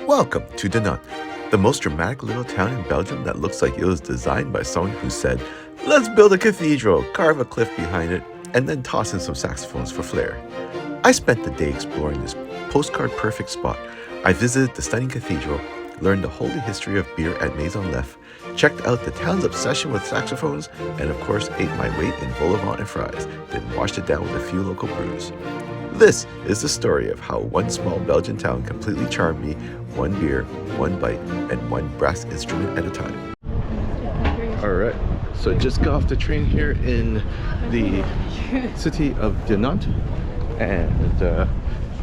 Welcome to Dinant, the most dramatic little town in Belgium that looks like it was designed by someone who said, let's build a cathedral, carve a cliff behind it, and then toss in some saxophones for flair. I spent the day exploring this postcard-perfect spot. I visited the stunning cathedral, learned the holy history of beer at Maison Leffe, checked out the town's obsession with saxophones, and of course ate my weight in vol au vent and fries, then washed it down with a few local brews. This is the story of how one small Belgian town completely charmed me, one beer, one bite, and one brass instrument at a time. Alright, so just got off the train here in the city of Dinant, and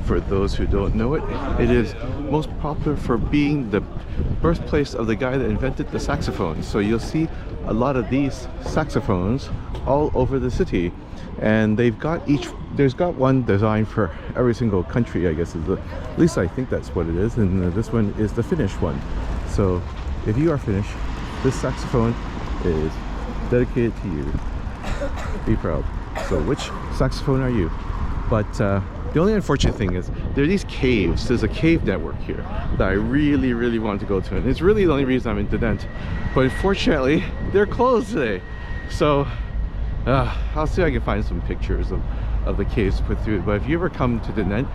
for those who don't know it, it is most popular for being the birthplace of the guy that invented the saxophone. So you'll see a lot of these saxophones all over the city, and there's got one design for every single country, I guess, at least I think that's what it is, and this one is the Finnish one. So if you are Finnish, this saxophone is dedicated to you. Be proud. So which saxophone are you? But the only unfortunate thing is there are these caves. There's a cave network here that I really want to go to, and it's really the only reason I'm in Dinant. But unfortunately, they're closed today. So I'll see if I can find some pictures of the caves to put through it. But if you ever come to Dinant,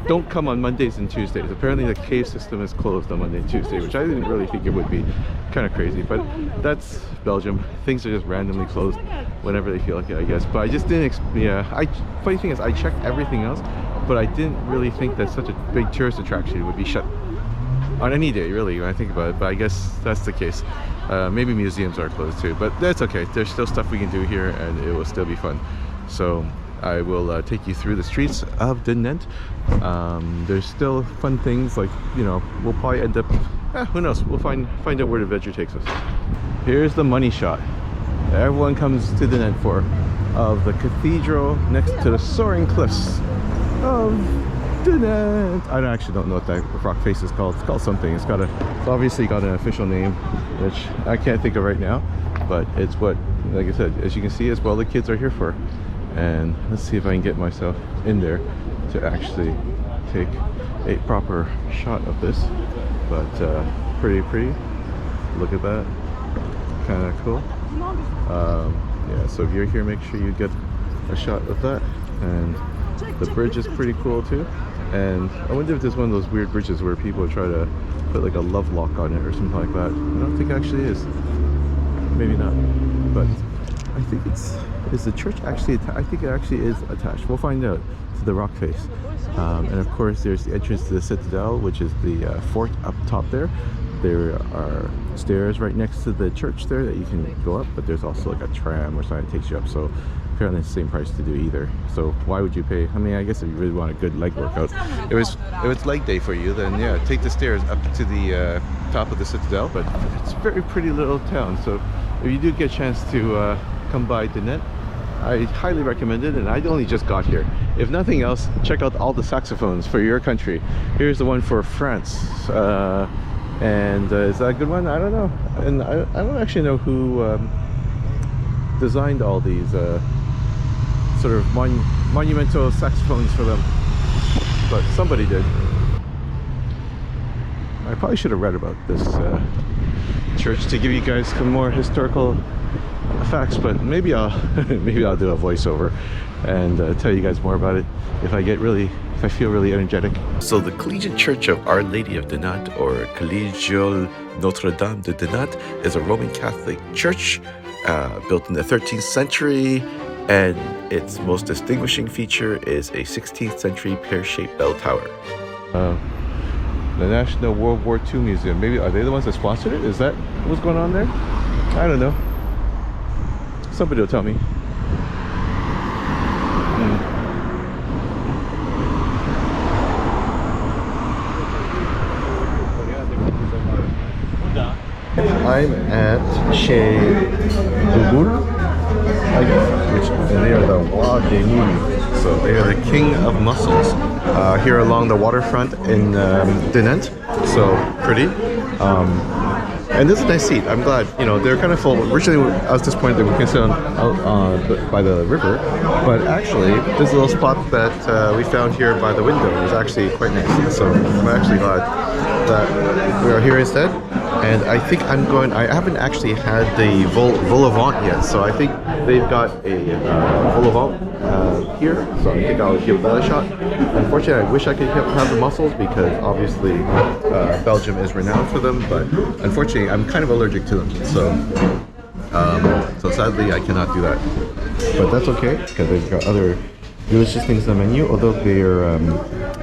don't come on Mondays and Tuesdays. Apparently the cave system is closed on Monday and Tuesday, which I didn't really think it would be. Kind of crazy, but that's Belgium. Things are just randomly closed whenever they feel like it, I guess. But I just didn't funny thing is, I checked everything else, but I didn't really think that such a big tourist attraction would be shut on any day, really, when I think about it. But I guess that's the case. Maybe museums are closed too, but that's okay. There's still stuff we can do here, and it will still be fun. So I will take you through the streets of Dinant. There's still fun things, like, you know, we'll probably end up, who knows, we'll find out where the adventure takes us. Here's the money shot everyone comes to Dinant for, of the cathedral next to the soaring cliffs of Dinant. I actually don't know what that rock face is called. It's called something. It's obviously got an official name, which I can't think of right now, but it's what, like I said, as you can see, it's what all the kids are here for. And let's see if I can get myself in there to actually take a proper shot of this. But pretty. Look at that. Kind of cool. Yeah, so if you're here, make sure you get a shot of that. And the bridge is pretty cool too. And I wonder if there's one of those weird bridges where people try to put like a love lock on it or something like that. I don't think it actually is. Maybe not. But I think is the church actually, I think it actually is attached. We'll find out, to the rock face. And of course there's the entrance to the citadel, which is the fort up top there. There are stairs right next to the church there that you can go up, but there's also like a tram or something that takes you up. So apparently it's the same price to do either. So why would you pay? I mean, I guess if you really want a good leg workout, if it's leg day for you, then yeah, take the stairs up to the top of the citadel. But it's a very pretty little town. So if you do get a chance to come by Dinant, I highly recommend it. And I only just got here. If nothing else, check out all the saxophones for your country. Here's the one for France. And is that a good one? I don't know. And I don't actually know who designed all these sort of monumental saxophones for them, but somebody did. I probably should have read about this church to give you guys some more historical facts, but maybe I'll do a voiceover and tell you guys more about it if I feel really energetic. So the Collegiate Church of Our Lady of Dinant, or Collegiate Notre Dame de Dinant, is a Roman Catholic church built in the 13th century, and its most distinguishing feature is a 16th century pear-shaped bell tower. The National World War II Museum, maybe are they the ones that sponsored it? Is that what's going on there? I don't know. Somebody will tell me. I'm at Chez Bouboule, I guess, and they are the Roi des Nouilles. So they are the king of mussels here along the waterfront in Dinant. So pretty. And this is a nice seat. I'm glad, you know, they're kind of full. Originally, I was disappointed that we can sit out by the river, but actually, this little spot that we found here by the window is actually quite nice. So I'm actually glad that we are here instead. And I think I haven't actually had the vol au vent yet, so I think they've got a vol au vent here, so I think I'll give that a shot. Unfortunately, I wish I could have the mussels because obviously Belgium is renowned for them, but unfortunately I'm kind of allergic to them, so sadly I cannot do that. But that's okay, because they've got other delicious things on the menu, although they're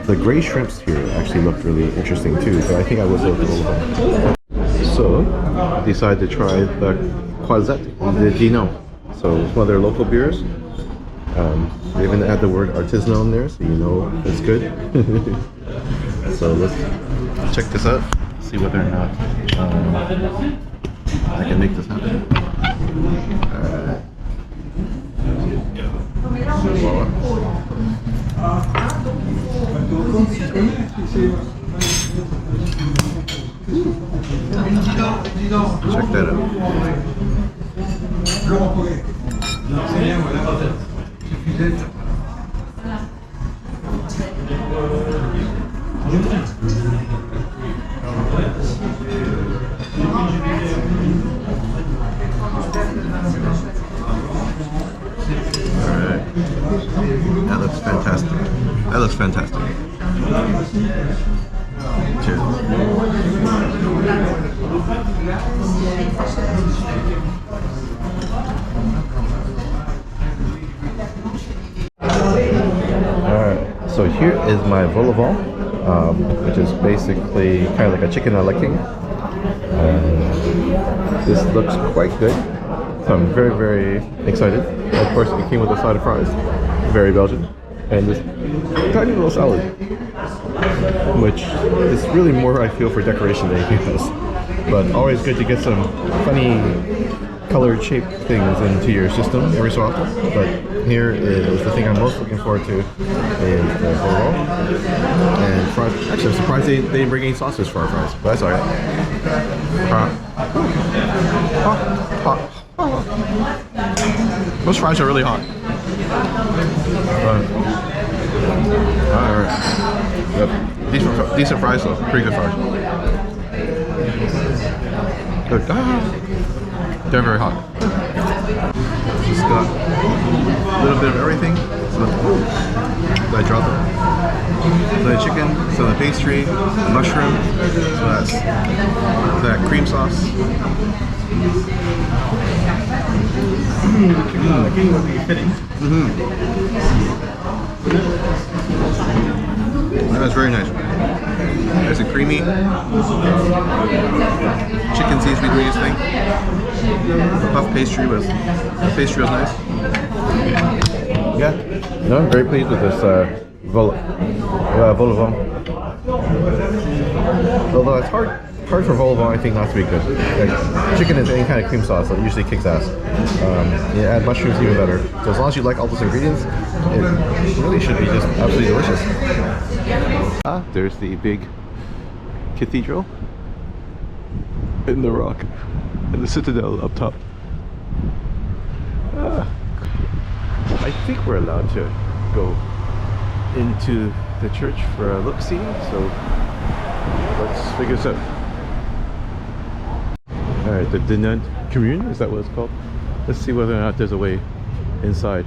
the gray shrimps here actually look really interesting too, but I think I will go with all of them. So, I decided to try the Quirky, the Dinant. So, it's one of their local beers. They even add the word artisanal in there, so you know it's good. So, let's check this out, see whether or not I can make this happen. Voila. Check that out. Alright. That looks fantastic. That looks fantastic. Cheers. Alright, so here is my vol au vent, which is basically kind of like a chicken a la king. This looks quite good, so I'm very, very excited. Of course, it came with a side of fries, very Belgian, and this tiny little salad, which is really more, I feel, for decoration than anything else. But always good to get some funny colored shaped things into your system every so often. But here is the thing I'm most looking forward to, is the vol au vent and fries. Actually, I'm surprised they didn't bring any sauces for our fries, but that's alright. Those fries are really hot. Alright. Yep. Decent fries though. Pretty good fries. Good. They're very hot. Just got a little bit of everything. So, did I drop it? So the chicken, so the pastry, the mushroom, so that cream sauce. That's very nice. Nice and creamy. Chicken seems to be doing its thing. The puff pastry was nice. Yeah, no, I'm very pleased with this vol au vent. Although it's hard for vol au vent, I think, not to be good. Like, chicken is any kind of cream sauce, that usually kicks ass. You add mushrooms, even better. So as long as you like all those ingredients, it really should be just absolutely delicious. Ah, there's the big cathedral in the rock, and the citadel up top. I think we're allowed to go into the church for a look-see, so let's figure this out. Alright, the Dinant commune, is that what it's called? Let's see whether or not there's a way inside.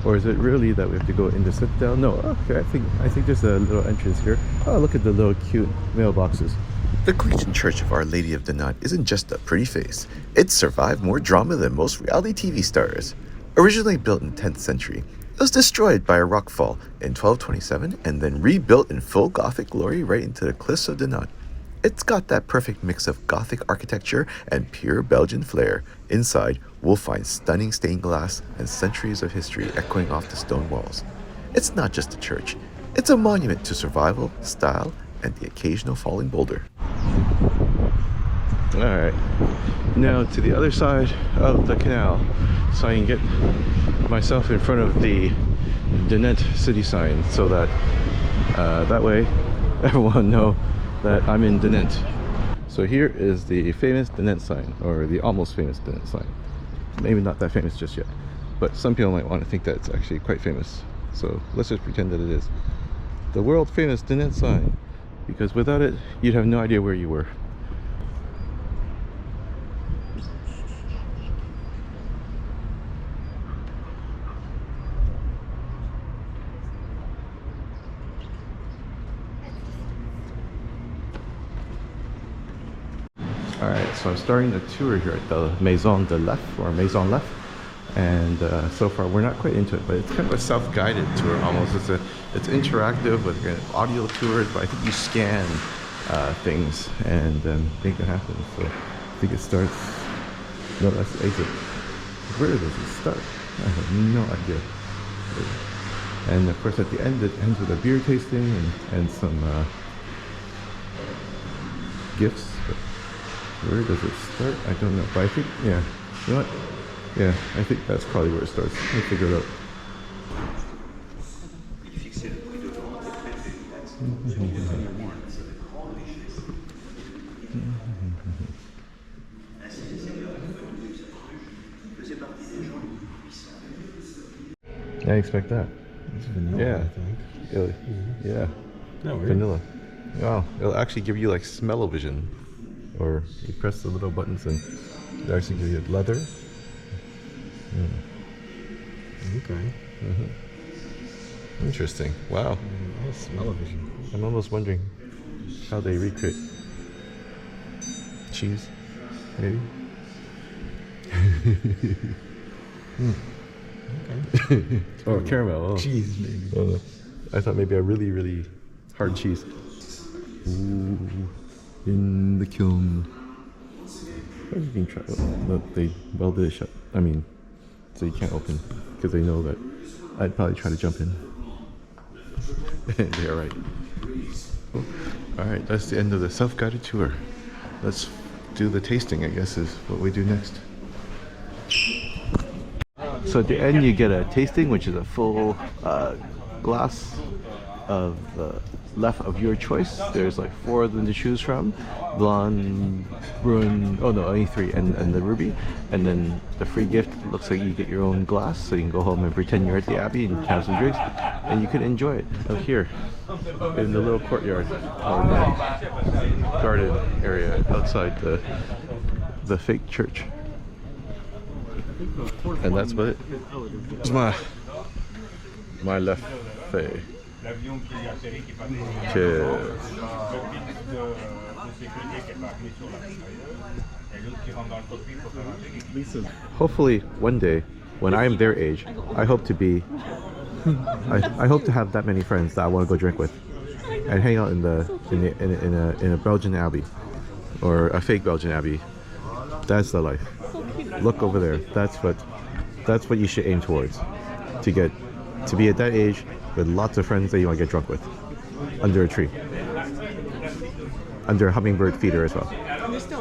Or is it really that we have to go in the citadel? No, okay, I think there's a little entrance here. Oh, look at the little cute mailboxes. The Collegiate Church of Our Lady of Dinant isn't just a pretty face. It's survived more drama than most reality TV stars. Originally built in the 10th century, it was destroyed by a rockfall in 1227 and then rebuilt in full Gothic glory right into the cliffs of Dinant. It's got that perfect mix of Gothic architecture and pure Belgian flair. Inside, we'll find stunning stained glass and centuries of history echoing off the stone walls. It's not just a church, it's a monument to survival, style, and the occasional falling boulder. Alright, now to the other side of the canal, so I can get myself in front of the Dinant city sign, so that that way everyone know that I'm in Dinant. So here is the famous Dinant sign, or the almost famous Dinant sign. Maybe not that famous just yet, but some people might want to think that it's actually quite famous. So let's just pretend that it is. The world famous Dinant sign. because without it, you'd have no idea where you were. Alright, so I'm starting the tour here at the Maison Leffe, or Maison Leffe, and so far we're not quite into it, but it's kind of a self-guided tour almost. It's interactive with audio tours, but I think you scan things and then make it happen. So I think it starts. No, that's the exit. Where does it start? I have no idea. And of course, at the end, it ends with a beer tasting and some gifts. But where does it start? I don't know. But I think, yeah, you know what? Yeah, I think that's probably where it starts. Let me figure it out. I expect that. It's vanilla, Yeah. I think. It'll, yeah. No, Vanilla. Wow. It'll actually give you like smell-o-vision. Or you press the little buttons and it actually gives you leather. Okay. Interesting. Wow. Smell-o-vision. I'm almost wondering how they recreate cheese, maybe. Okay. Oh, caramel. Oh. Cheese, maybe. Oh, I thought maybe a really, really hard cheese. Ooh, in the kiln. You can try. Look, they welded it shut. I mean, so you can't open because they know that I'd probably try to jump in. They're right. All right, that's the end of the self-guided tour. Let's do the tasting, I guess, is what we do next. So at the end, you get a tasting, which is a full glass of Leffe of your choice. There's like 4 of them to choose from: blonde, brewing. Oh no, only 3, and the ruby. And then the free gift looks like you get your own glass, so you can go home and pretend you're at the Abbey and have some drinks, and you can enjoy it out here in the little courtyard, garden area outside the fake church. And that's what it. It's my Leffe. Cheers. Hopefully one day when I'm their age, I hope to be I hope to have that many friends that I want to go drink with and hang out in a Belgian abbey or a fake Belgian abbey. That's the life. Look over there. That's what you should aim towards. To be at that age with lots of friends that you want to get drunk with under a tree, under a hummingbird feeder as well.